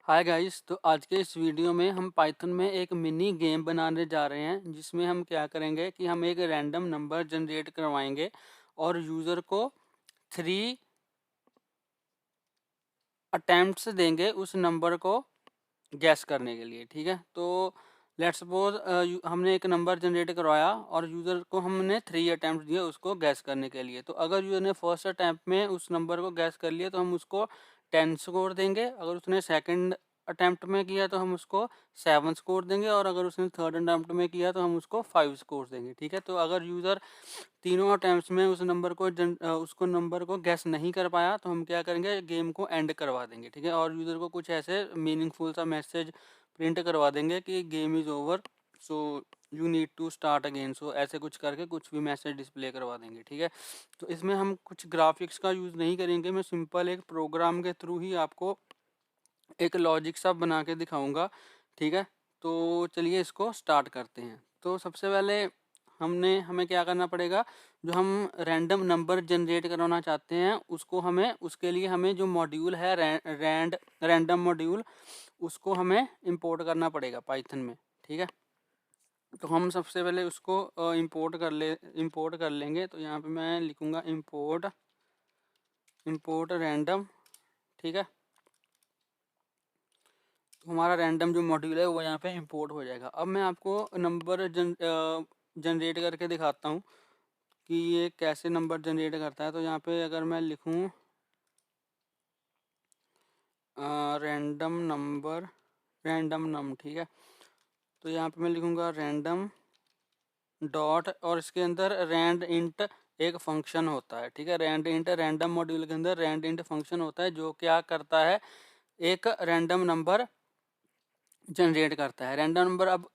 Hi guys. तो आज के इस वीडियो में हम पाइथन में एक मिनी गेम बनाने जा रहे हैं, जिसमें हम क्या करेंगे कि हम एक रैंडम नंबर जनरेट करवाएंगे और यूज़र को 3 अटेम्प्ट्स देंगे उस नंबर को गैस करने के लिए। ठीक है, तो लेट्स सपोज हमने एक नंबर जनरेट करवाया और यूज़र को हमने 3 अटेम्प्ट दिए उसको गैस करने के लिए। तो अगर यूज़र ने फर्स्ट अटैम्प्ट में उस नंबर को गैस कर लिया तो हम उसको 10 स्कोर देंगे। अगर उसने सेकंड अटैम्प्ट में किया तो हम उसको 7 स्कोर देंगे, और अगर उसने थर्ड अटैम्प्ट में किया तो हम उसको 5 स्कोर देंगे। ठीक है, तो अगर यूज़र तीनों अटेम्प्ट्स में उस नंबर को उसको नंबर को गैस नहीं कर पाया तो हम क्या करेंगे, गेम को एंड करवा देंगे। ठीक है, और यूज़र को कुछ ऐसे मीनिंगफुल सा मैसेज प्रिंट करवा देंगे कि game is over, so you need to start again, so ऐसे कुछ करके कुछ भी मैसेज डिस्प्ले करवा देंगे। ठीक है, तो इसमें हम कुछ ग्राफिक्स का यूज़ नहीं करेंगे, मैं सिंपल एक प्रोग्राम के थ्रू ही आपको एक लॉजिक सा बना के दिखाऊंगा। ठीक है, तो चलिए इसको स्टार्ट करते हैं। तो सबसे पहले हमें क्या करना पड़ेगा, जो हम रैंडम नंबर जनरेट करवाना चाहते हैं उसको उसके लिए हमें जो मॉड्यूल है रैंडम मॉड्यूल, उसको हमें इंपोर्ट करना पड़ेगा पाइथन में। ठीक है, तो हम सबसे पहले उसको इंपोर्ट कर लेंगे। तो यहाँ पे मैं लिखूँगा इंपोर्ट रैंडम। ठीक है, तो हमारा रैंडम जो मॉड्यूल है वो यहाँ पे इंपोर्ट हो जाएगा। अब मैं आपको नंबर जनरेट करके दिखाता हूँ कि ये कैसे नंबर जनरेट करता है। तो यहाँ पे अगर मैं लिखूँ रैंडम नम, ठीक है, तो यहाँ पे मैं लिखूँगा रैंडम डॉट, और इसके अंदर रैंड इंट एक फंक्शन होता है। ठीक है, रैंड इंट रैंडम मॉड्यूल के अंदर रैंड इंट फंक्शन होता है जो क्या करता है, एक रैंडम नंबर जनरेट करता है। रैंडम नंबर अब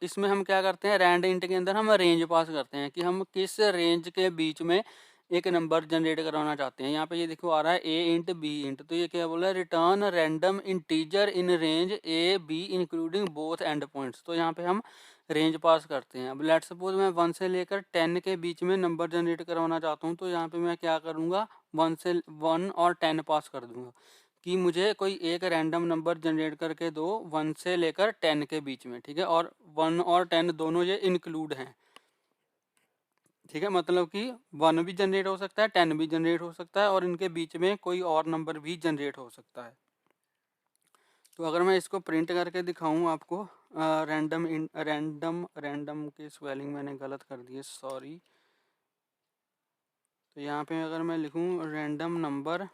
इसमें हम क्या करते हैं, रैंड इंट के अंदर हम रेंज पास करते हैं कि हम किस रेंज के बीच में एक नंबर जनरेट करवाना चाहते हैं। यहाँ पे ये देखो आ रहा है ए इंट बी इंट, तो ये क्या बोला है, return random integer in range A be including both and points. तो यहाँ पे हम रेंज पास करते हैं। अब लेट सपोज मैं 1 से लेकर 10 के बीच में नंबर जनरेट करवाना चाहता हूँ, तो यहाँ पे मैं क्या करूँगा, 1 और 10 पास कर दूंगा कि मुझे कोई एक रैंडम नंबर जनरेट करके दो 1 से लेकर 10 के बीच में। ठीक है, और 1 और 10 दोनों ये इंक्लूड हैं। ठीक है, मतलब कि 1 भी जनरेट हो सकता है, 10 भी जनरेट हो सकता है, और इनके बीच में कोई और नंबर भी जनरेट हो सकता है। तो अगर मैं इसको प्रिंट करके दिखाऊं आपको, रैंडम की स्पेलिंग मैंने गलत कर दी है, सॉरी। तो यहाँ पे अगर मैं लिखूं रैंडम नंबर,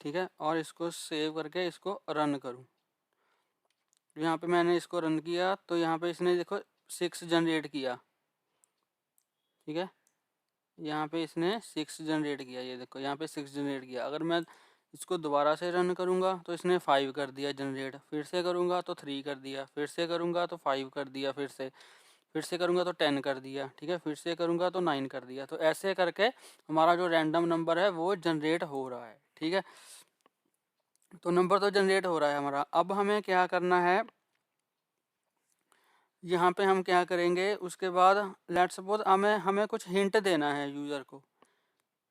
ठीक है, और इसको सेव करके इसको रन करूं, यहाँ पे मैंने इसको रन किया तो यहाँ पे इसने देखो 6 जनरेट किया। ठीक है, यहाँ पे इसने 6 जनरेट किया, ये देखो यहाँ पे 6 जनरेट किया। अगर मैं इसको दोबारा से रन करूँगा तो इसने 5 कर दिया जनरेट, फिर से करूँगा तो 3 कर दिया, फिर से करूँगा तो 5 कर दिया, फिर से करूँगा तो 10 कर दिया। ठीक है, फिर से करूँगा तो 9 कर दिया। तो ऐसे करके हमारा जो रैंडम नंबर है वो जनरेट हो रहा है। ठीक है, तो नंबर तो जनरेट हो रहा है हमारा। अब हमें क्या करना है, यहाँ पे हम क्या करेंगे, उसके बाद लेट्स सपोज हमें कुछ हिंट देना है यूज़र को।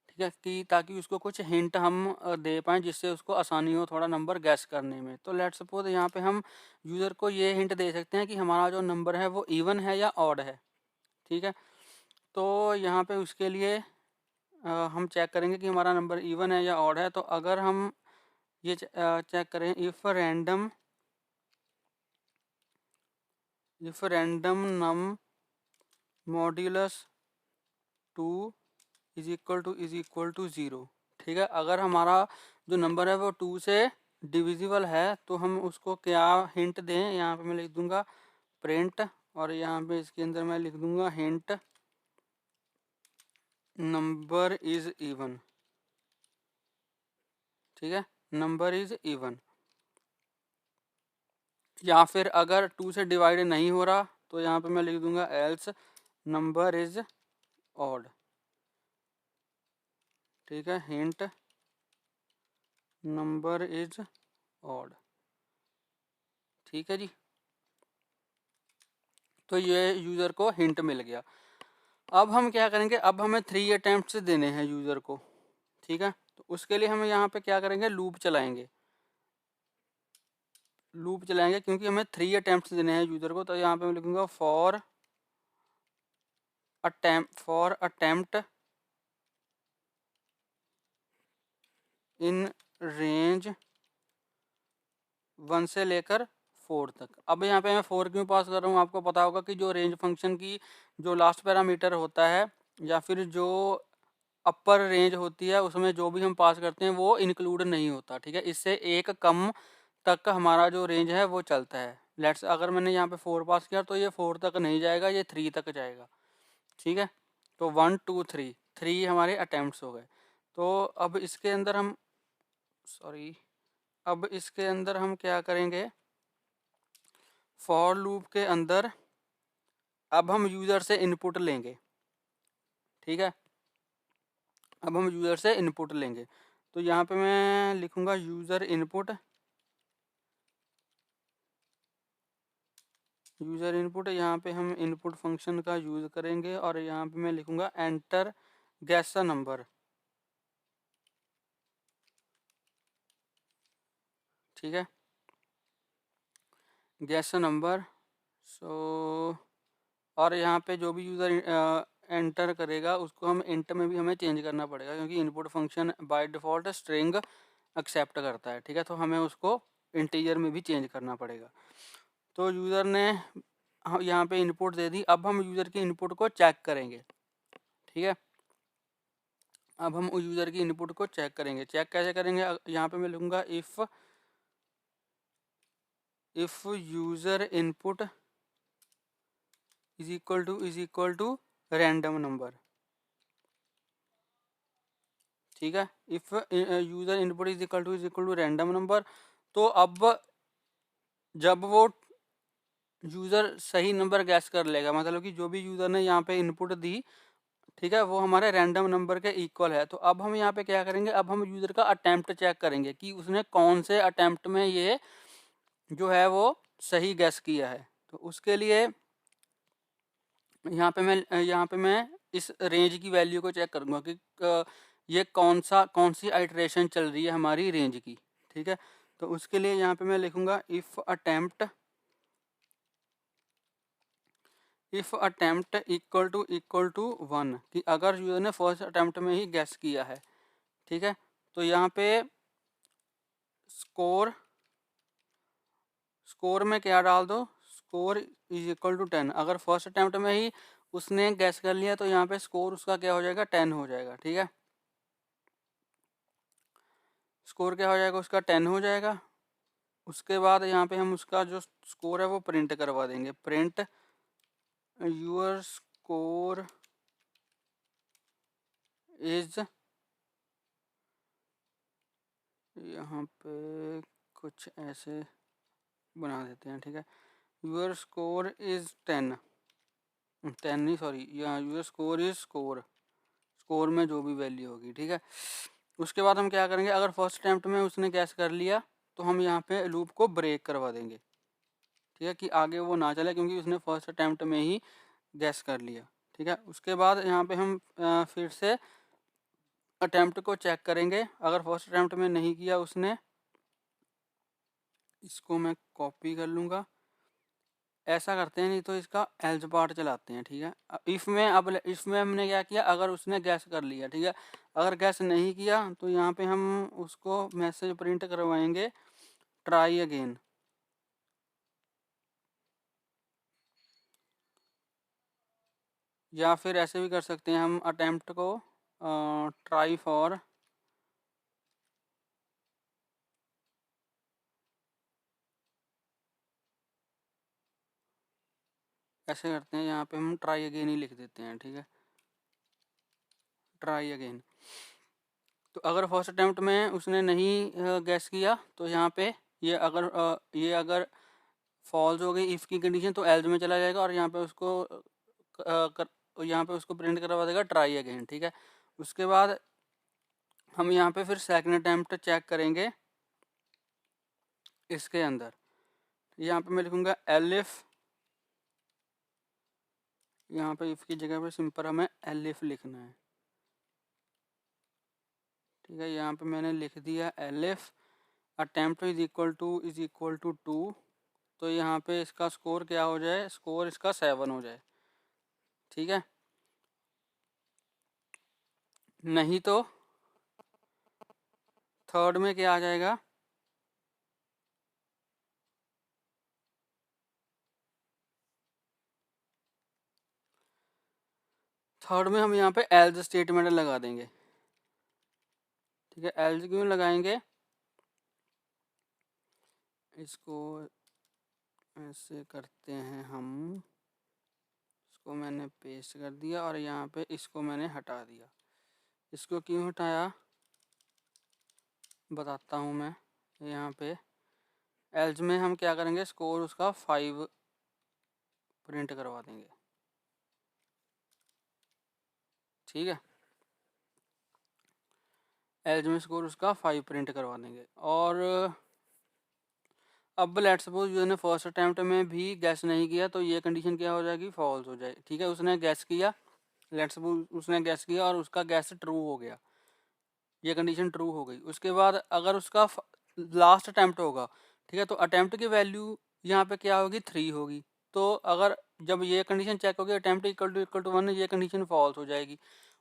ठीक है, कि ताकि उसको कुछ हिंट हम दे पाएँ जिससे उसको आसानी हो थोड़ा नंबर गैस करने में। तो लेट्स सपोज यहाँ पे हम यूज़र को ये हिंट दे सकते हैं कि हमारा जो नंबर है वो इवन है या ऑड है। ठीक है, तो यहाँ पे उसके लिए हम चेक करेंगे कि हमारा नंबर इवन है या ऑड है। तो अगर हम ये चेक करें, if random num modulus 2 is equal to 0। ठीक है, अगर हमारा जो नंबर है वो 2 से डिविजिबल है तो हम उसको क्या हिंट दें, यहाँ पे मैं लिख दूंगा प्रिंट, और यहाँ पे इसके अंदर मैं लिख दूंगा हिंट नंबर इज इवन। ठीक है, नंबर इज इवन। या फिर अगर 2 से डिवाइड नहीं हो रहा तो यहाँ पे मैं लिख दूंगा एल्स नंबर इज ऑड। ठीक है, हिंट नंबर इज ऑड। ठीक है जी, तो ये यूज़र को हिंट मिल गया। अब हम क्या करेंगे, अब हमें 3 अटेम्प्ट्स देने हैं यूज़र को। ठीक है, तो उसके लिए हम यहाँ पे क्या करेंगे, लूप चलाएंगे। लूप चलाएंगे क्योंकि हमें 3 अटेम्प्ट देने हैं यूज़र को। तो यहाँ पे मैं लिखूँगा फॉर अटेम्प्ट इन रेंज 1 से लेकर 4 तक। अब यहाँ पे मैं 4 क्यों पास कर रहा हूँ, आपको पता होगा कि जो रेंज फंक्शन की जो लास्ट पैरामीटर होता है या फिर जो अपर रेंज होती है उसमें जो भी हम पास करते हैं वो इंक्लूड नहीं होता, ठीक है। इससे एक कम तक का हमारा जो रेंज है वो चलता है। लेट्स अगर मैंने यहाँ पे 4 पास किया तो ये 4 तक नहीं जाएगा, ये 3 तक जाएगा, ठीक है। तो 1 2 3 3 हमारे अटेम्प्ट्स हो गए। तो अब इसके अंदर हम अब इसके अंदर हम क्या करेंगे, फॉर लूप के अंदर अब हम यूज़र से इनपुट लेंगे, ठीक है। अब हम यूज़र से इनपुट लेंगे। तो यहाँ पे मैं लिखूँगा यूज़र इनपुट। यहाँ पे हम इनपुट फंक्शन का यूज़ करेंगे और यहाँ पे मैं लिखूँगा एंटर गेस अ नंबर, ठीक है। Guess a number. सो और यहाँ पे जो भी यूज़र एंटर करेगा उसको हम इंट में भी हमें चेंज करना पड़ेगा क्योंकि input function by default string accept करता है, ठीक है। तो हमें उसको इंटीजर में भी चेंज करना पड़ेगा। तो यूज़र ने यहाँ पे इनपुट दे दी। अब हम यूज़र की इनपुट को चेक करेंगे, ठीक है। अब हम यूज़र की इनपुट को चेक करेंगे। चेक कैसे करेंगे, यहाँ पे मैं लिखूँगा if user input is equal to random number, ठीक है। If user input is equal to random number. तो अब जब वो यूज़र सही नंबर गैस कर लेगा, मतलब कि जो भी यूज़र ने यहाँ पे इनपुट दी, ठीक है, वो हमारे रैंडम नंबर के इक्वल है। तो अब हम यहाँ पे क्या करेंगे, अब हम यूज़र का अटैम्प्ट चेक करेंगे कि उसने कौन से अटैम्प्ट में ये जो है वो सही गैस किया है। तो उसके लिए यहाँ पे मैं इस रेंज की वैल्यू को चेक करूँगा कि ये कौन सी आइट्रेशन चल रही है हमारी रेंज की, ठीक है। तो उसके लिए यहाँ पे मैं लिखूँगा इफ़ अटैम्प्ट इक्वल टू 1 कि अगर यूज़र ने फर्स्ट अटैम्प्ट में ही गैस किया है, ठीक है। तो यहाँ पे स्कोर में क्या डाल दो, स्कोर इज इक्वल टू 10। अगर फर्स्ट अटैम्प्ट में ही उसने गैस कर लिया तो यहाँ पे स्कोर उसका क्या हो जाएगा, 10 हो जाएगा, ठीक है। स्कोर क्या हो जाएगा उसका, 10 हो जाएगा। उसके बाद यहाँ पे हम उसका जो स्कोर है वो प्रिंट करवा देंगे। प्रिंट यूर स्कोर इज, यहाँ पे कुछ ऐसे बना देते हैं, ठीक है। यूर स्कोर इज 10 नहीं सॉरी, यहाँ यूर स्कोर इज स्कोर में जो भी वैल्यू होगी, ठीक है। उसके बाद हम क्या करेंगे, अगर फर्स्ट अटैम्प्ट में उसने गैस कर लिया तो हम यहाँ पे लूप को ब्रेक करवा देंगे, ठीक है, कि आगे वो ना चले क्योंकि उसने फर्स्ट अटैम्प्ट में ही गैस कर लिया, ठीक है। उसके बाद यहाँ पे हम फिर से अटैम्प्ट को चेक करेंगे। अगर फर्स्ट अटैम्प्ट में नहीं किया उसने, इसको मैं कॉपी कर लूँगा, ऐसा करते हैं, नहीं तो इसका एल्स पार्ट चलाते हैं, ठीक है। इफ़ में हमने क्या किया, अगर उसने गैस कर लिया, ठीक है। अगर गैस नहीं किया तो यहाँ पे हम उसको मैसेज प्रिंट करवाएंगे ट्राई अगेन, या फिर ऐसे भी कर सकते हैं हम अटेम्प्ट को ट्राई फॉर ऐसे करते हैं, यहाँ पे हम ट्राई अगेन ही लिख देते हैं, ठीक है, ट्राई अगेन। तो अगर फर्स्ट अटैम्प्ट में उसने नहीं गैस किया तो यहाँ पे ये अगर फॉल्स हो गई इफ़ की कंडीशन तो एल्स में चला जाएगा और यहाँ पे उसको प्रिंट करवा देगा ट्राई अगेन, ठीक है। उसके बाद हम यहाँ पे फिर सेकंड अटैम्प्ट चेक करेंगे इसके अंदर। यहाँ पे मैं लिखूँगा एलिफ, यहाँ पे इफ़ की जगह पे सिंपल हमें एलिफ लिखना है, ठीक है, यहाँ पे मैंने लिख दिया elif attempt is equal to 2, तो यहाँ पे इसका स्कोर क्या हो जाए, स्कोर इसका 7 हो जाए। ठीक है, नहीं तो थर्ड में क्या आ जाएगा, थर्ड में हम यहाँ पे एल्स स्टेटमेंट लगा देंगे। ठीक है, एल्स क्यों लगाएंगे, इसको ऐसे करते हैं हम, इसको मैंने पेस्ट कर दिया और यहाँ पे इसको मैंने हटा दिया। इसको क्यों हटाया बताता हूँ मैं। यहाँ पे एल्स में हम क्या करेंगे, स्कोर उसका 5 प्रिंट करवा देंगे। ठीक है, एल्स में स्कोर उसका 5 प्रिंट करवा देंगे। और अब लेट्स सपोज यूजर ने फर्स्ट अटैम्प्ट में भी गैस नहीं किया, तो ये कंडीशन क्या हो जाएगी, फॉल्स हो जाएगी। ठीक है, उसने गैस किया, लेट्स सपोज उसने गैस किया और उसका गैस ट्रू हो गया, ये कंडीशन ट्रू हो गई। उसके बाद अगर उसका लास्ट अटैम्प्ट होगा, ठीक है, तो अटैम्प्ट की वैल्यू यहाँ पे क्या होगी, 3 होगी। तो अगर जब ये कंडीशन चेक होगी अटैम्प्ट इक्वल टू 1, ये कंडीशन फॉल्स हो जाएगी।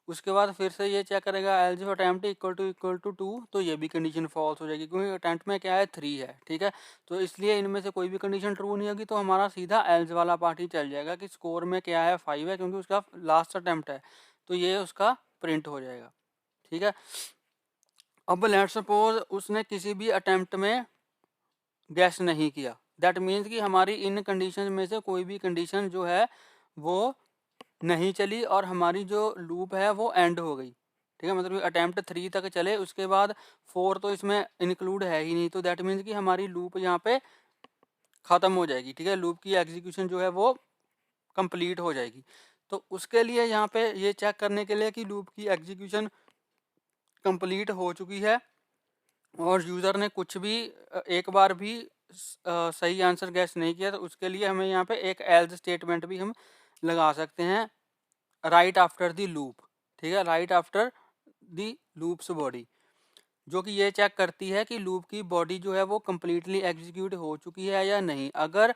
उसके बाद फिर से ये चेक करेगा else if attempt equal to 2, तो ये भी कंडीशन फॉल्स हो जाएगी, क्योंकि अटैम्प्ट में क्या है, 3 है। ठीक है, तो इसलिए इनमें से कोई भी कंडीशन ट्रू नहीं होगी, तो हमारा सीधा एल्स वाला पार्ट ही चल जाएगा कि स्कोर में क्या है, 5 है, क्योंकि उसका लास्ट अटैम्प्ट है, तो ये उसका प्रिंट हो जाएगा। ठीक है, अब लेट्स सपोज उसने किसी भी अटेम्प्ट में गैस नहीं किया, दैट मीन्स कि हमारी इन कंडीशन में से कोई भी कंडीशन जो है वो नहीं चली और हमारी जो लूप है वो एंड हो गई। ठीक है, मतलब अटेम्प्ट 3 तक चले, उसके बाद 4 तो इसमें इंक्लूड है ही नहीं, तो दैट मीन्स कि हमारी लूप यहाँ पे ख़त्म हो जाएगी। ठीक है, लूप की एग्जीक्यूशन जो है वो कंप्लीट हो जाएगी। तो उसके लिए यहाँ पे ये चेक करने के लिए कि लूप की एग्जीक्यूशन कंप्लीट हो चुकी है और यूज़र ने कुछ भी एक बार भी सही आंसर गैस नहीं किया, तो उसके लिए हमें यहाँ पे एक एल्स स्टेटमेंट भी हम लगा सकते हैं, राइट आफ्टर द लूप। ठीक है, right after the loops body, जो कि ये चेक करती है कि लूप की बॉडी जो है वो कम्प्लीटली एग्जीक्यूट हो चुकी है या नहीं। अगर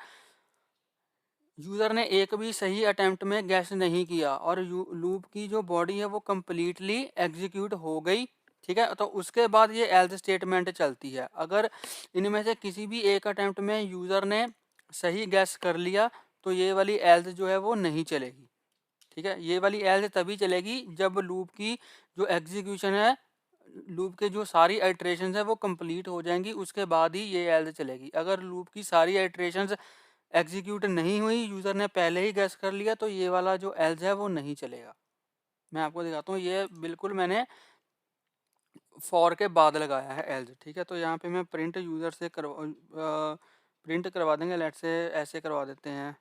यूज़र ने एक भी सही अटेम्प्ट में गैस नहीं किया और लूप की जो बॉडी है वो कम्प्लीटली एग्जीक्यूट हो गई, ठीक है, तो उसके बाद ये एल्स स्टेटमेंट चलती है। अगर इनमें से किसी भी एक अटेम्प्ट में यूज़र ने सही गैस कर लिया, तो ये वाली एल्स जो है वो नहीं चलेगी। ठीक है, ये वाली एल्स तभी चलेगी जब लूप की जो एग्जीक्यूशन है, लूप के जो सारी आइट्रेशंस है वो कंप्लीट हो जाएंगी, उसके बाद ही ये एल्स चलेगी। अगर लूप की सारी आइट्रेशंस एग्जीक्यूट नहीं हुई, यूज़र ने पहले ही गैस कर लिया, तो ये वाला जो एल्स है वो नहीं चलेगा। मैं आपको दिखाता हूँ, ये बिल्कुल मैंने फॉर के बाद लगाया है एल्स। ठीक है, तो यहाँ पे मैं प्रिंट यूज़र से प्रिंट करवा देंगे, लेट से ऐसे करवा देते हैं।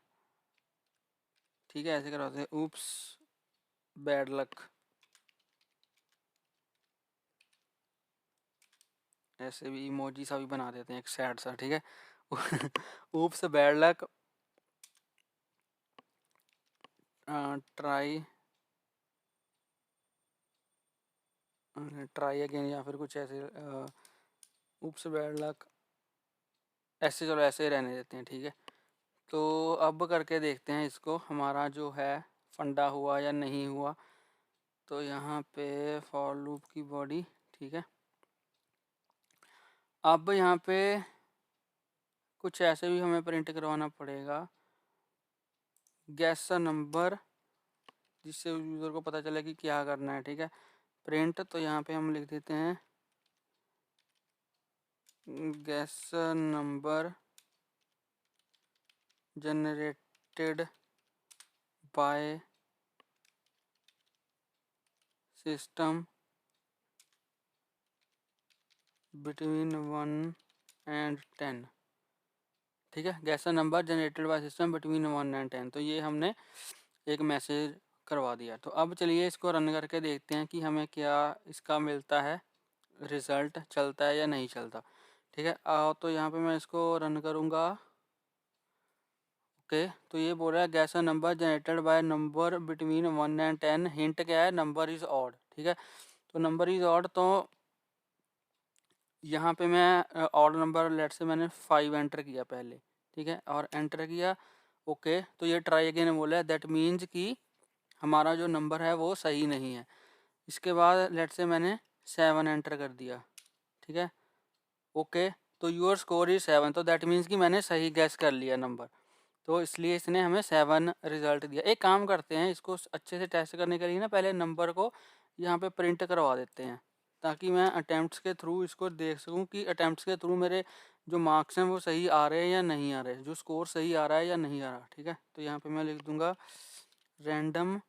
ठीक है, ऐसे करवाते हैं, ऊप्स बैड लक, ऐसे भी इमोजी सा भी बना देते हैं, एक सैड सा। ठीक है, oops bad luck, try try again, या फिर कुछ ऐसे, ऊप्स बैड लक, ऐसे, चलो ऐसे ही रहने देते हैं। ठीक है, तो अब करके देखते हैं इसको, हमारा जो है फंडा हुआ या नहीं हुआ। तो यहाँ पे फॉर लूप की बॉडी, ठीक है, अब यहाँ पे कुछ ऐसे भी हमें प्रिंट करवाना पड़ेगा, गैस नंबर, जिससे यूज़र को पता चले कि क्या करना है। ठीक है, प्रिंट, तो यहाँ पे हम लिख देते हैं gas number generated by system between 1 and 10। ठीक है, gas number generated by system between 1 and 10, तो ये हमने एक मैसेज करवा दिया। तो अब चलिए इसको रन करके देखते हैं कि हमें क्या इसका मिलता है, रिज़ल्ट चलता है या नहीं चलता। ठीक है, तो यहाँ पे मैं इसको रन करूँगा। ओके, तो ये बोल रहा है gas number generated by number between 1 and 10, hint क्या है, नंबर इज़ ऑड। ठीक है, तो नंबर इज़ ऑड, तो यहाँ पे मैं ऑड नंबर लेट से मैंने 5 एंटर किया पहले, ठीक है, और एंटर किया ओके। तो ये ट्राई अगेन बोला है, दैट मीन्स कि हमारा जो नंबर है वो सही नहीं है। इसके बाद लेट से मैंने 7 एंटर कर दिया, ठीक है, ओके। तो योर स्कोर इज 7, तो दैट मीन्स कि मैंने सही गैस कर लिया नंबर, तो इसलिए इसने हमें 7 रिजल्ट दिया। एक काम करते हैं, इसको अच्छे से टेस्ट करने के लिए ना पहले नंबर को यहाँ पे प्रिंट करवा देते हैं, ताकि मैं अटैम्प्ट्स के थ्रू इसको देख सकूँ कि अटैम्प्ट्स के थ्रू मेरे जो मार्क्स हैं वो सही आ रहे हैं या नहीं आ रहे, जो स्कोर सही आ रहा है या नहीं आ रहा, ठीक है। तो यहाँ पे मैं लिख दूँगा रैंडम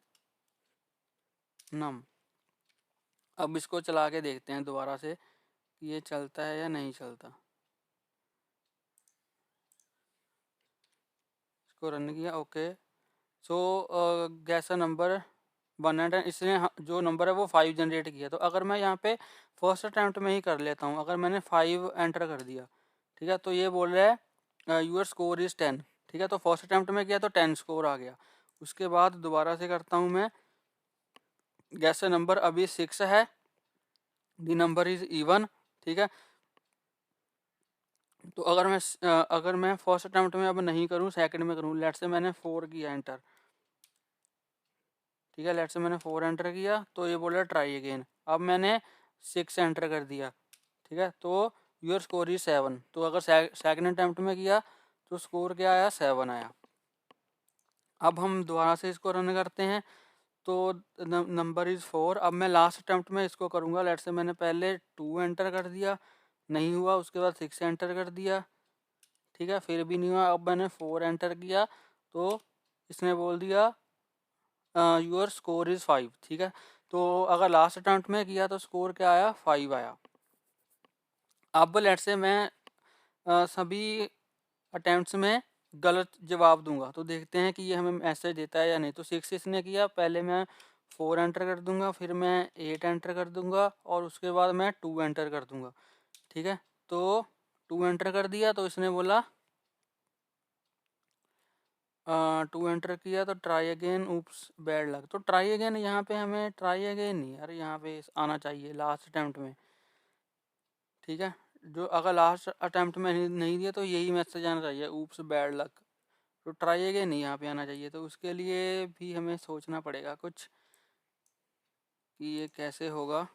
नम। अब इसको चला के देखते हैं दोबारा से कि ये चलता है या नहीं चलता। इसको रन किया, okay. So gas a number 1 and इसने जो नंबर है वो 5 जनरेट किया। तो अगर मैं यहाँ पे फर्स्ट अटैम्प्ट में ही कर लेता हूँ, अगर मैंने 5 एंटर कर दिया, ठीक है, तो ये बोल रहा है यूअर स्कोर इज़ 10, ठीक है। तो फर्स्ट अटैम्प्ट में किया तो 10 स्कोर आ गया। उसके बाद दोबारा से करता हूँ मैं, गैस अ नंबर अभी 6 है, दी नंबर इज़ इवन, ठीक है। तो अगर मैं फर्स्ट अटैम्प्ट में अब नहीं करूँ, सेकंड में करूँ, लेट से मैंने 4 किया एंटर, ठीक है, लेट से मैंने 4 एंटर किया, तो ये बोल रहा है ट्राई अगेन। अब मैंने 6 एंटर कर दिया, ठीक है, तो योर स्कोर इज 7। तो अगर सेकंड अटैम्प्ट में किया तो स्कोर क्या आया, 7 आया। अब हम दोबारा से इसको रन करते हैं, तो नंबर इज़ 4। अब मैं लास्ट अटैम्प्ट में इसको करूँगा, लेट से मैंने पहले 2 एंटर कर दिया, नहीं हुआ, उसके बाद 6 एंटर कर दिया, ठीक है, फिर भी नहीं हुआ। अब मैंने 4 एंटर किया, तो इसने बोल दिया योर स्कोर इज़ 5, ठीक है। तो अगर लास्ट अटैम्प्ट में किया तो स्कोर क्या आया, 5 आया। अब लेट से मैं सभी अटैम्प्ट्स में गलत जवाब दूंगा, तो देखते हैं कि ये हमें मैसेज देता है या नहीं। तो 6 इसने किया, पहले मैं 4 एंटर कर दूंगा, फिर मैं 8 एंटर कर दूंगा, और उसके बाद मैं 2 एंटर कर दूंगा, ठीक है। तो 2 एंटर कर दिया, तो इसने बोला 2 एंटर किया, तो try again oops bad luck. तो ट्राई अगेन यहाँ पे हमें ट्राई अगेन नहीं, अरे यहाँ पे आना चाहिए लास्ट अटैम्प्ट में, ठीक है। जो अगर लास्ट अटैम्प्ट में नहीं दिया तो यही मैसेज आना चाहिए, ऊप्स बैड लक। तो ट्राई अगेन नहीं यहाँ पे आना चाहिए, तो उसके लिए भी हमें सोचना पड़ेगा कुछ कि ये कैसे होगा।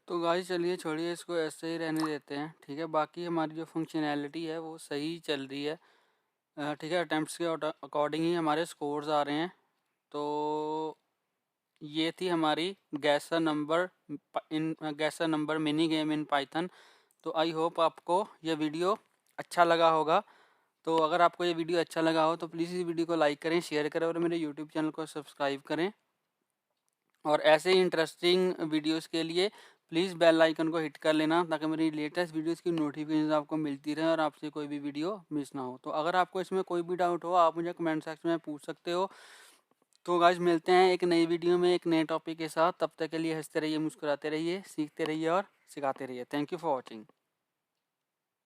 तो गाइस चलिए छोड़िए, इसको ऐसे ही रहने देते हैं, ठीक है। बाकी हमारी जो फंक्शनैलिटी है वो सही चल रही है, ठीक है। अटैम्प्ट्स के अकॉर्डिंग ही हमारे स्कोर्स आ रहे हैं। तो ये थी हमारी gas a number mini game in Python. तो आई होप आपको ये वीडियो अच्छा लगा होगा। तो अगर आपको ये वीडियो अच्छा लगा हो तो प्लीज़ इस वीडियो को लाइक करें, शेयर करें, और मेरे यूट्यूब चैनल को सब्सक्राइब करें। और ऐसे ही इंटरेस्टिंग वीडियोस के लिए प्लीज़ बेल आइकन को हिट कर लेना, ताकि मेरी लेटेस्ट वीडियोस की नोटिफिकेशन आपको मिलती रहे और आपसे कोई भी वीडियो मिस ना हो। तो अगर आपको इसमें कोई भी डाउट हो, आप मुझे कमेंट सेक्शन में पूछ सकते हो। तो गाइस मिलते हैं एक नई वीडियो में एक नए टॉपिक के साथ। तब तक के लिए हंसते रहिए, मुस्कुराते रहिए, सीखते रहिए और सिखाते रहिए। Thank you for watching.